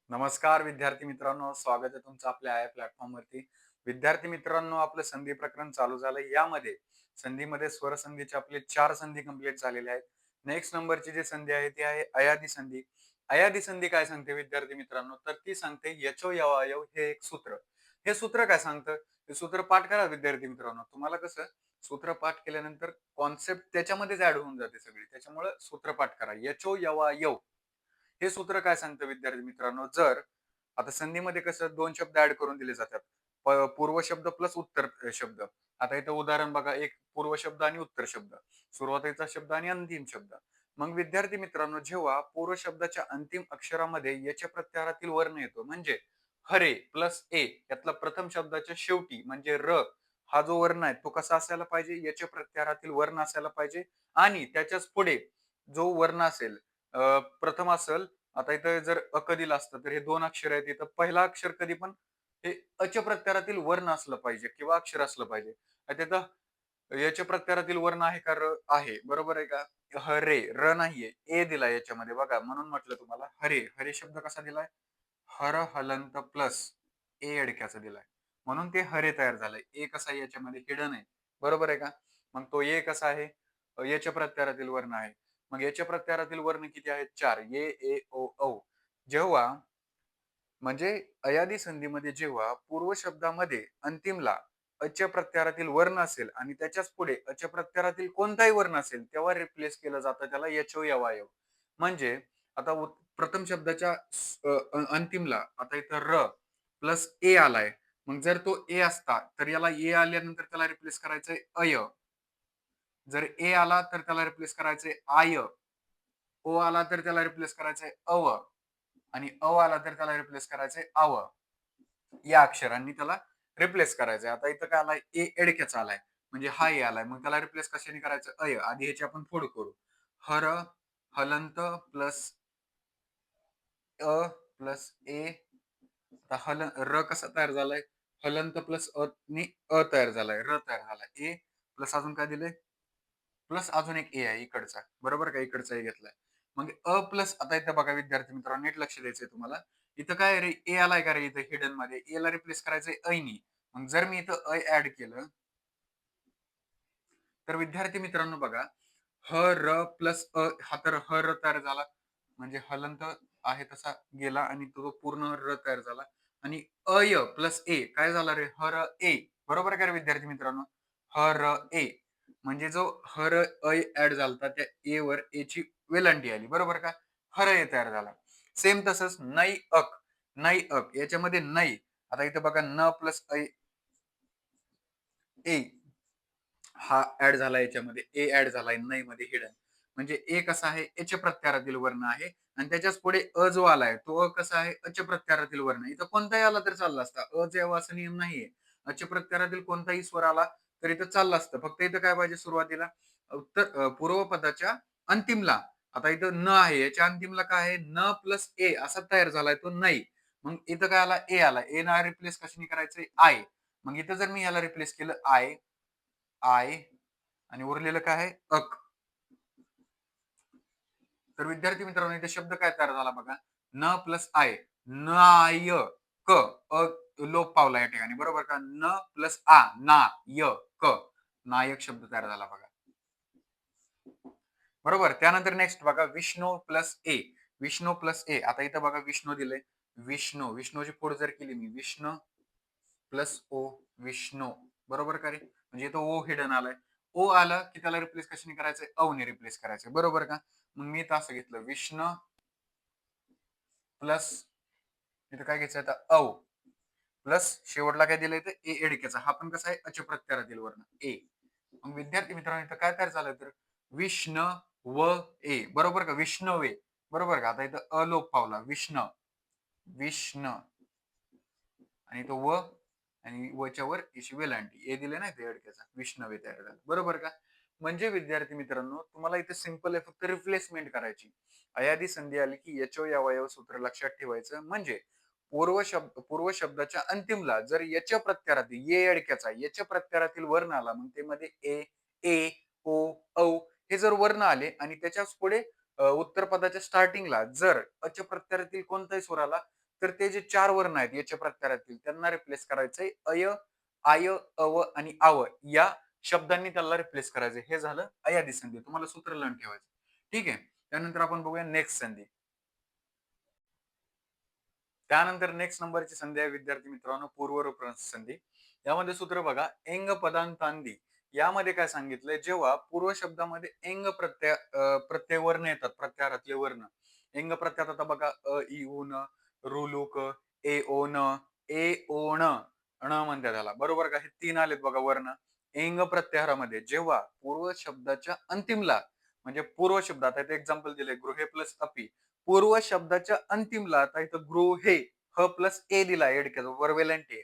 नमस्कार विद्यार्थी मित्रांनो, स्वागत आहे तुमचं आपल्या आय प्लॅटफॉर्म वरती. विद्यार्थी मित्रांनो, आपलं संधी प्रकरण चालू झालं. यामध्ये संधीमध्ये स्वरसंधीचे आपले 4 संधी कंप्लीट झालेले आहेत. नेक्स्ट नंबरची जी संधी आहे ती आहे अयादी संधी. अयादी संधी काय सांगते विद्यार्थी मित्रांनो? तर ती सांगते यचो यवायव हे एक सूत्र. हे सूत्र काय सांगतं? हे सूत्र पाठ करा विद्यार्थी मित्रांनो. तुम्हाला कसं सूत्र पाठ केल्यानंतर कॉन्सेप्ट त्याच्यामध्येच ऍड होऊन जाते सगळी. त्याच्यामुळे सूत्र पाठ करा. यचो यवायव हे सूत्र काय सांगतं विद्यार्थी मित्रांनो? जर आता संधीमध्ये कसं 2 शब्द ऍड करून दिले जातात. पूर्व शब्द प्लस उत्तर शब्द. आता इथं उदाहरण बघा, एक पूर्व शब्द आणि उत्तर शब्द, सुरुवातीचा शब्द आणि अंतिम शब्द. मग विद्यार्थी मित्रांनो, जेव्हा पूर्व शब्दाच्या अंतिम अक्षरामध्ये याच्या प्रत्यारातील वर्ण येतो, म्हणजे हरे प्लस ए यातला प्रथम शब्दाच्या शेवटी म्हणजे र हा जो वर्ण आहे तो कसा असायला पाहिजे? याच्या प्रत्यारातील वर्ण असायला पाहिजे. आणि त्याच्याच पुढे जो वर्ण असेल, प्रथम असेल. आता इथं जर अ दिलं असतं तर हे 2 अक्षर आहेत. इथं पहिला अक्षर कधी पण हे अच्या प्रत्यारातील वर्ण असलं पाहिजे किंवा अक्षर असलं पाहिजे. आता इथं याच्या प्रत्यारातील वर्ण आहे का? र आहे. बरोबर आहे का? हरे, र नाहीये. ए दिलाय याच्यामध्ये बघा. म्हणून म्हटलं तुम्हाला हरे. हरे शब्द कसा दिलाय? हर हलंत प्लस ए अडक्याचा दिलाय. म्हणून ते हरे तयार झालंय. ए कसा आहे याच्यामध्ये? हिडन आहे. बरोबर आहे का? मग तो ए कसा आहे? याच्या प्रत्यारातील वर्ण आहे. मग याच्या प्रत्यारातील वर्ण किती आहेत? 4. ये, ए, ओ, औ. जेव्हा म्हणजे अयादी संधीमध्ये जेव्हा पूर्व शब्दामध्ये अंतिमला अच्या प्रत्यारातील वर्ण असेल आणि त्याच्याच पुढे अच्या प्रत्यारातील कोणताही वर्ण असेल, तेव्हा रिप्लेस केलं जातं त्याला यचो यवायव. म्हणजे आता प्रथम शब्दाच्या अंतिमला आता इथं र प्लस ए आलाय. मग जर तो ए असता तर याला ए आल्यानंतर त्याला रिप्लेस करायचंय अय. जर ए आला तर त्याला रिप्लेस करायचंय आय. ओ आला तर त्याला रिप्लेस करायचंय अव. आणि अ आला तर त्याला रिप्लेस करायचंय आव. या अक्षरांनी त्याला रिप्लेस करायचंय. आता इथं काय आलाय? ए एडक्याचा आलाय. म्हणजे हा ए आलाय. मग त्याला रिप्लेस कशाने करायचं? अय. आधी ह्याची आपण फोड करू. हर, हलंत प्लस अ प्लस ए. आता र कसा तयार झालाय? हलंत प्लस अ नी अ तयार झालाय. र तयार झालाय. ए प्लस अजून काय दिलंय? प्लस अजून एक ए आहे इकडचा. बरोबर का? इकडचा ए घेतलाय. मग अ प्लस आता इथं बघा विद्यार्थी मित्रांनो, नीट लक्ष द्यायचंय तुम्हाला. इथं काय रे? ए आलाय का रे इथं हिडन मध्ये? ए ला रिप्लेस करायचंय ऐनी. मग जर मी इथं ऍड केलं तर विद्यार्थी मित्रांनो बघा, ह र प्लस अ हा तर ह र तयार झाला. म्हणजे हलंत आहे तसा गेला आणि तो पूर्ण र तयार झाला. आणि अय प्लस ए काय झाला रे? हर ए. बरोबर का रे विद्यार्थी मित्रांनो? हर ए. म्हणजे जो हर अय ऍड झालता त्या ए वर ए ची वेलांटी आली. बरोबर का? हर ए तयार झाला. सेम तसंच नै अक. नै अक याच्यामध्ये नै. आता इथे बघा न प्लस ऐ ए हा ऍड झाला याच्यामध्ये. ए ऍड झालाय नै मध्ये हिडन. म्हणजे ए कसा आहे? एच्या प्रत्यारातील वर्ण आहे. आणि त्याच्याच पुढे अ जो आलाय तो अ कसा आहे? अच्या प्रत्यारातील वर्ण. इथं कोणताही आला तर चालला असता. अ चा यावा असा नियम नाहीये. अच्या प्रत्यारातील कोणताही स्वर आला तर इथं चाललं असतं. फक्त इथं काय पाहिजे सुरुवातीला? पूर्व पदाच्या अंतिमला. आता इथं न आहे. याच्या अंतिमला काय आहे? न प्लस ए असा तयार झालाय तो नै. मग इथं काय आला? ए आला. ए ना रिप्लेस कशाने करायचंय? आय. मग इथं जर मी याला रिप्लेस केलं आय, आय आणि उरलेलं काय आहे? अक. तर विद्यार्थी मित्रांनो, इथे शब्द काय तयार झाला बघा. न प्लस आय. नाय क. अ लोप पावला या ठिकाणी. बरोबर का? न प्लस आ. ना य क. नायक शब्द तयार झाला बघा. बरोबर. त्यानंतर नेक्स्ट बघा, विष्णू प्लस ए. विष्णू प्लस ए. आता इथं बघा विष्णू दिलंय. विष्णू. विष्णूची फोड जर केली मी, विष्णू प्लस ओ विष्णू. बरोबर का रे? म्हणजे इथं ओ हिडन आलाय. ओ आलं की त्याला रिप्लेस कशाने करायचंय? औ ने रिप्लेस करायचंय. बरोबर का? मग मी इथं असं घेतलं, विष्णू प्लस इथं काय घ्यायचं आता? औ प्लस शेवटला काय दिलंय इथं? ए एडक्याचा. हा पण कसा आहे? अच प्रत्यारातील वर्ण ए. मग विद्यार्थी मित्रांनो, इथं काय तयार झालं तर विष्ण व ए. बरोबर का? विष्णवे. बरोबर का? आता इथं अलोप पावला. विष्ण, विष्ण आणि तो व आणि वच्या वर इशी वेलांटी. ए दिले नाही ते अडक्याचा. विष्णवे तयार झाला. बरोबर का? म्हणजे विद्यार्थी मित्रांनो, तुम्हाला इथे सिंपल आहे, फक्त रिप्लेसमेंट करायची. अयादी संधी आली की यचो यावयव सूत्र लक्षात ठेवायचं. म्हणजे पूर्व शब्दाच्या अंतिमला जर याच्या प्रत्यारातील ये अडक्याचा याच्या प्रत्यारातील वर्ण आला, मग ते मध्ये ए, ओ, औ हे जर वर्ण आले आणि त्याच्याच पुढे उत्तर पदाच्या स्टार्टिंगला जर अच्या प्रत्यारातील कोणताही स्वर आला, तर ते जे 4 वर्ण आहेत याच्या प्रत्यारातील त्यांना रिप्लेस करायचंय अय, आय, अव आणि आव या शब्दांनी त्याला रिप्लेस करायचं. हे झालं अयादी संधी. तुम्हाला सूत्र लावून ठेवायचं. ठीक आहे. त्यानंतर आपण बघूया नेक्स्ट संधी. त्यानंतर नेक्स्ट नंबरची संधी आहे विद्यार्थी मित्रांनो पूर्वरूप संधी. यामध्ये सूत्र बघा एंग पदांतांदी. यामध्ये काय सांगितलंय जेव्हा पूर्व शब्दामध्ये प्रत्यय वर्ण येतात प्रत्याहारातले वर्ण. एंग प्रत्यात आता बघा अ, इ, उ, न, रु, लु, क, ए, ओ, न, ए, ओ, न, म्हणतात त्याला. बरोबर का? हे 3 आलेत बघा वर्ण. एंग प्रत्याहारामध्ये जेव्हा पूर्व शब्दाच्या अंतिमला म्हणजे पूर्व शब्द आता इथे एक्झाम्पल दिले गृहे प्लस अपी. पूर्व शब्दाच्या अंतिमला आता इथं गृहे ह प्लस ए दिला एड केलं वरवेलंट ए.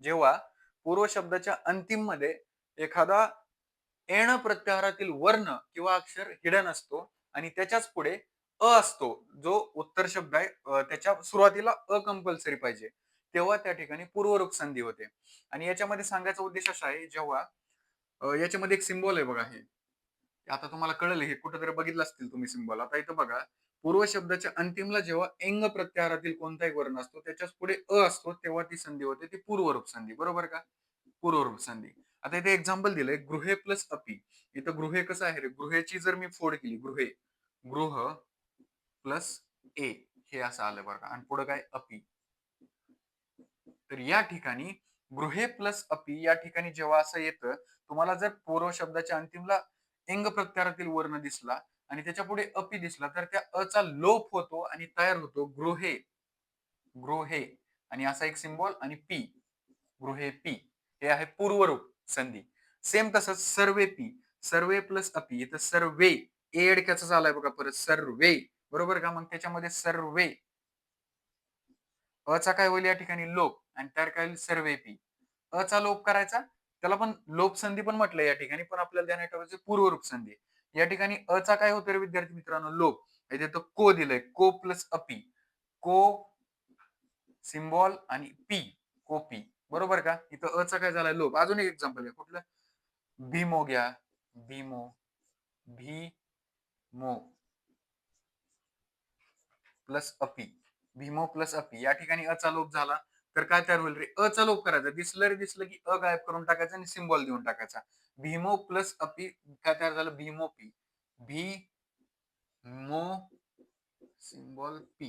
जेव्हा पूर्व शब्दाच्या अंतिम मध्ये एखादा एण प्रत्याहारातील वर्ण किंवा अक्षर हिडन असतो आणि त्याच्याच पुढे अ असतो जो उत्तर शब्द आहे त्याच्या सुरुवातीला अ कंपल्सरी पाहिजे तेव्हा त्या ठिकाणी पूर्वरूप संधी होते. आणि याच्यामध्ये सांगायचा उद्देश असा आहे जेव्हा याच्यामध्ये एक सिम्बॉल आहे बघा हे. आता तुम्हाला कळलं हे कुठेतरी बघितलं असतील तुम्ही सिम्बॉल. आता इथं बघा पूर्व शब्दाच्या अंतिमला जेव्हा एंग प्रत्याहारातील कोणताही वर्ण असतो त्याच्याच पुढे अ असतो तेव्हा ती संधी होते ती पूर्वरूप संधी. बरोबर का? पूर्वरूप संधी. आता इथे एक्झाम्पल दिलंय गृहे प्लस अपी. इथं गृहे कसं आहे रे गृहेची जर मी फोड केली गृहे गृह प्लस ए हे असं आलं बघा आणि पुढे काय अपी. तर या ठिकाणी गृहे प्लस अपी या ठिकाणी जेव्हा असं येतं तुम्हाला जर पूर्व शब्दाच्या अंतिमला एंग प्रत्यारातील वर्ण दिसला आणि त्याच्या पुढे अपी दिसला तर त्या अचा लोप होतो आणि तयार होतो गृहे गृहे आणि असा एक सिम्बॉल आणि पी गृहे पी हे आहे पूर्वरूप संधी. सेम तसंच सर्वे पी सर्वे प्लस अपी इथं सर्वे ए अडक्याचा आलाय बघा परत सर्वे. बरोबर का? मग त्याच्यामध्ये सर्वे अचा काय होईल या ठिकाणी लोप आणि त्यावर काय होईल सर्वे पी. अचा लोप करायचा त्याला पण लोप संधी पण म्हटलं या ठिकाणी पण आपल्याला ध्यानात ठेवायचं पूर्वरूप संधी. या ठिकाणी अचा काय होतं रे विद्यार्थी मित्रांनो लोप. इथे तो को दिलंय को प्लस अपी को सिम्बॉल आणि पी कोपी. बरोबर का? इथं अचा काय झालाय लोप. अजून एक एक्झाम्पल आहे कुठलं भीमो घ्या भीमो भी मो प्लस अपी भीमो प्लस अपी या ठिकाणी अचा लोप झाला तर काय तयार होईल रे अचा लोप करायचा दिसलं रे दिसलं की अ गायब करून टाकायचा आणि सिम्बॉल देऊन टाकायचा. भीमो प्लस अपी काय तयार झालं भीमो पी भी मो सिम्बॉल पी.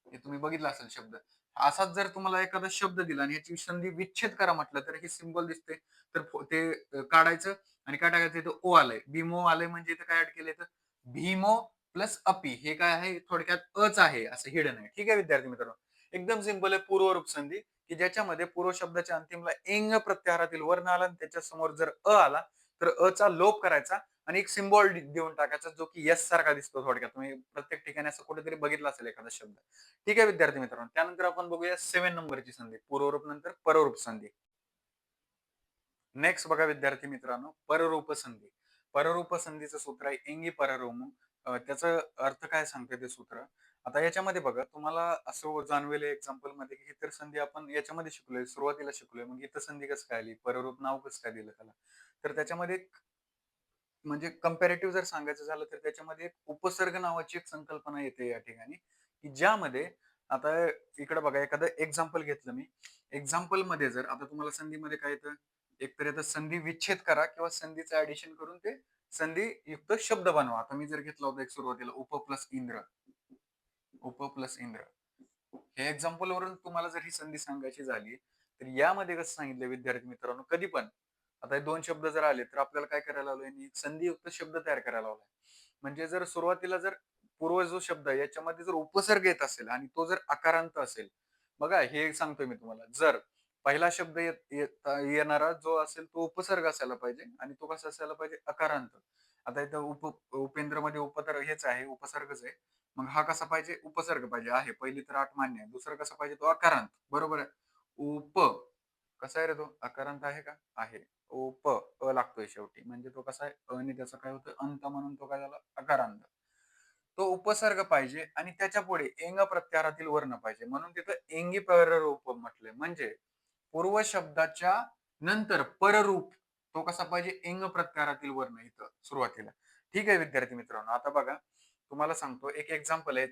हे तुम्ही बघितलं असेल शब्द. असाच जर तुम्हाला एखादा शब्द दिला आणि याची संधी विच्छेद करा म्हटलं तर हे सिम्बॉल दिसते तर ते काढायचं आणि काय टाकायचं इथं ओ आलंय भीमो आलंय म्हणजे इथं काय ऍड केलंय तर भीमो प्लस अपी हे काय आहे थोडक्यात अच आहे असं हिडन आहे. ठीक आहे विद्यार्थी मित्रांनो. एकदम सिंपल आहे पूर्वरूप संधी की ज्याच्यामध्ये पूर्व शब्दाच्या अंतिमला एंग प्रत्याहारातील वर्ण आला आणि त्याच्या समोर जर अ आला तर अ चा लोप करायचा आणि एक सिम्बॉल देऊन टाकायचा जो की यस सारखा दिसतो थोडक्यात. तुम्ही प्रत्येक ठिकाणी असं कुठेतरी बघितलं असेल एखादा शब्द. ठीक आहे विद्यार्थी मित्रांनो. त्यानंतर आपण बघूया 7 नंबरची संधी पूर्वरूप नंतर पररूप संधी. नेक्स्ट बघा विद्यार्थी मित्रांनो पररूप संधी. पररूप संधीचं सूत्र आहे एंगी पररोम. त्याचा अर्थ काय सांगते ते सूत्र. आता याच्यामध्ये बघा तुम्हाला असं जाणवेल एक्झाम्पल मध्ये की इतर संधी आपण याच्यामध्ये शिकलोय सुरुवातीला शिकलोय मग इतर संधी कसं काय आली पररूप नाव कसं काय दिलं त्याला. तर त्याच्यामध्ये म्हणजे कंपॅरेटिव्ह जर सांगायचं झालं तर त्याच्यामध्ये एक उपसर्ग नावाची एक संकल्पना येते या ठिकाणी की ज्यामध्ये आता इकडे बघा एखादं एक्झाम्पल घेतलं मी. एक्झाम्पल मध्ये जर आता तुम्हाला संधीमध्ये काय येतं एकतर येतं संधी विच्छेद करा किंवा संधीचं ऍडिशन करून ते संधी युक्त शब्द बनवा. आता मी जर घेतला होता एक सुरुवातीला उप प्लस इंद्र उप प्लस इंद्र हे एक्झाम्पल वरून तुम्हाला जर ही संधी सांगायची झाली तर यामध्ये कसं सांगितलं विद्यार्थी मित्रांनो कधी पण आता हे दोन शब्द जर आले तर आपल्याला काय करायला लावलंय संधियुक्त शब्द तयार करायला लावलाय. म्हणजे जर सुरुवातीला जर पूर्व जो शब्द आहे याच्यामध्ये जर उपसर्ग येत असेल आणि तो जर आकारांत असेल बघा हे सांगतोय मी तुम्हाला जर पहिला शब्द येणारा जो असेल तो उपसर्ग असायला पाहिजे आणि तो कसा असायला पाहिजे अकारांत. आता इथं उपेंद्र मध्ये उपतर हेच आहे उपसर्गच आहे. मग हा कसा पाहिजे उपसर्ग पाहिजे आहे पहिली तर आठ मान्य आहे दुसरा कसा पाहिजे तो अकारांत. बरोबर आहे. उप कसा आहे रे तो अकारांत आहे का आहे. उप लागतोय शेवटी म्हणजे तो कसा आहे आणि त्याचा काय होतं अंत म्हणून तो काय झाला अकारांत. तो उपसर्ग पाहिजे आणि त्याच्या पुढे एंग प्रत्याहारातील वर्ण पाहिजे म्हणून तिथं एंगी पररूप म्हटलंय. म्हणजे पूर्व शब्दाच्या नंतर पररूप तो कसा पाहिजे एंग प्रत्याहारातील वर्ण इथं सुरुवातीला. ठीक आहे विद्यार्थी मित्रांनो. आता बघा तुम्हाला सांगतो एक एक्झाम्पल आहे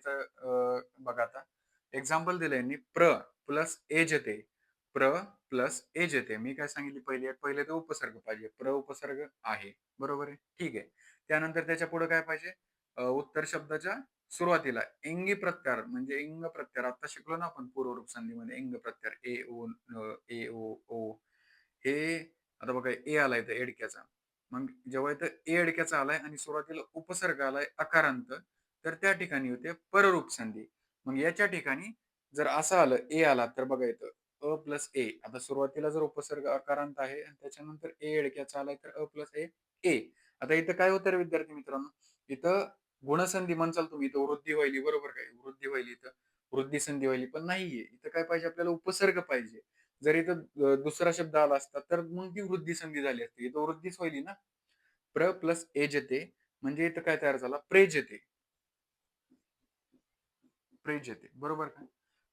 बघा आता एक्झाम्पल दिलंय यांनी प्र प्लस एज येते. प्र प्लस एज येते. मी काय सांगितली पहिले तर उपसर्ग पाहिजे. प्र उपसर्ग आहे. बरोबर आहे? ठीक आहे. त्यानंतर त्याच्या पुढे काय पाहिजे? उत्तर शब्दाच्या सुरुवातीला इंगी प्रत्यार म्हणजे इंग प्रत्यार आता शिकलो ना आपण पूर्वरूप संधीमध्ये इंग प्रत्यार ए, ओ. हे आता बघा ए आलाय इथं एडक्याचा. मग जेव्हा इथं ए एडक्याचा आलाय आणि सुरुवातीला उपसर्ग आलाय अकारांत, तर त्या ठिकाणी होते पररूप संधी. मग याच्या ठिकाणी जर असं आलं, ए आला तर बघा इथं अ प्लस ए. आता सुरुवातीला जर उपसर्ग अकारांत आहे आणि त्याच्यानंतर ए एडक्याचा आलाय तर अ प्लस ए, ए. आता इथं काय होतं रे विद्यार्थी मित्रांनो, इथं गुणसंधी म्हणसाल तुम्ही इथं वृद्धी व्हायली बरोबर काय? वृद्धी व्हायली इथं. वृद्धी संधी व्हायली पण नाहीये. इथं काय पाहिजे आपल्याला उपसर्ग पाहिजे. जर इथं दुसरा शब्द आला असता तर मग ती वृद्धी संधी झाली असती. इथं वृद्धीच व्हायली ना. प्र प्लस एज येते म्हणजे इथं काय तयार झाला? प्रेज येते. प्रेज येते. बरोबर का?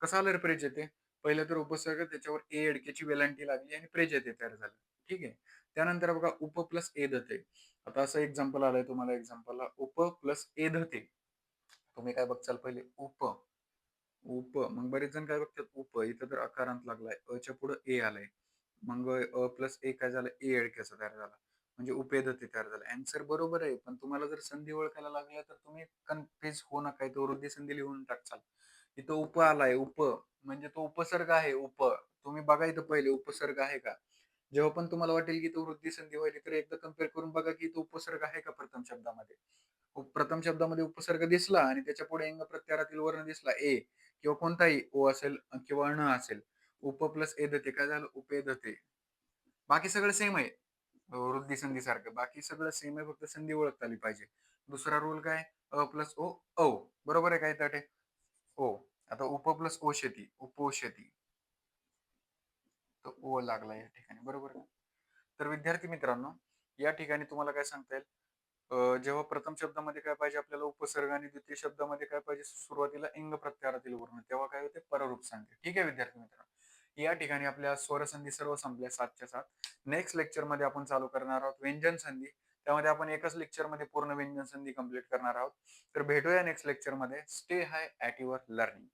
कसं आलं रे प्रेज येते? पहिलं तर उपसर्ग त्याच्यावर ए एडक्याची वेलांटी लागली आणि प्रेज येते तयार झालं. ठीक आहे. त्यानंतर बघा उप प्लस ए धते. आता असं एक्झाम्पल आलंय तुम्हाला एक्झाम्पलला उप प्लस ए धते. तुम्ही काय बघचाल पहिले उप, मग बरेच जण काय बघतात उप इथं तर अकारांत लागलाय. अच्या पुढे ए आलाय. मग अ प्लस ए काय झालं? ए एडक्याचा तयार झाला. म्हणजे उपेधते तयार झाला. ॲन्सर बरोबर आहे. पण तुम्हाला जर संधी ओळखायला लागल्या तर तुम्ही कन्फ्यूज होऊ नका. इथं वृद्धी संधी लिहून टाकचाल. इथं उप आलाय उप म्हणजे तो उपसर्ग आहे उप. तुम्ही बघा इथं पहिले उपसर्ग आहे का? जेव्हा पण तुम्हाला वाटेल की तो वृद्धी संधी व्हायली तर एकदा कंपेअर करून बघा की तो उपसर्ग आहे का प्रथम शब्दामध्ये. प्रथम शब्दामध्ये उपसर्ग दिसला आणि त्याच्या पुढे इंग प्रत्यारातील वर्ण दिसला ए किंवा कोणताही ओ असेल किंवा ण असेल. उप प्लस एधते काय झालं? उपेधते. बाकी सगळं सेम आहे. वृद्धी संधी सारखं. बाकी सगळं सेम आहे फक्त संधी ओळखता आली पाहिजे. दुसरा रूल काय? अ प्लस ओ, औ. बरोबर आहे काय ताटे? ओ. आता उप प्लस ओशती, उपोषती. तो ओ लागला या ठिकाणी. बरोबर का? तर विद्यार्थी मित्रांनो, या ठिकाणी तुम्हाला काय सांगता येईल? जेव्हा प्रथम शब्दामध्ये काय पाहिजे आपल्याला उपसर्ग आणि द्वितीय शब्दामध्ये काय पाहिजे सुरुवातीला इंग प्रत्यारातील वर्ण तेव्हा काय होते पररूप संधी. ठीक आहे विद्यार्थी मित्रांनो. या ठिकाणी आपल्या स्वरसंधी सर्व संपल्या 7च्या 7. नेक्स्ट लेक्चर मध्ये आपण चालू करणार आहोत व्यंजन संधी. त्यामध्ये आपण एकच लेक्चर मध्ये पूर्ण व्यंजन संधी कंप्लीट करणार आहोत. तर भेटूया नेक्स्ट लेक्चर मध्ये. Stay high at your learning.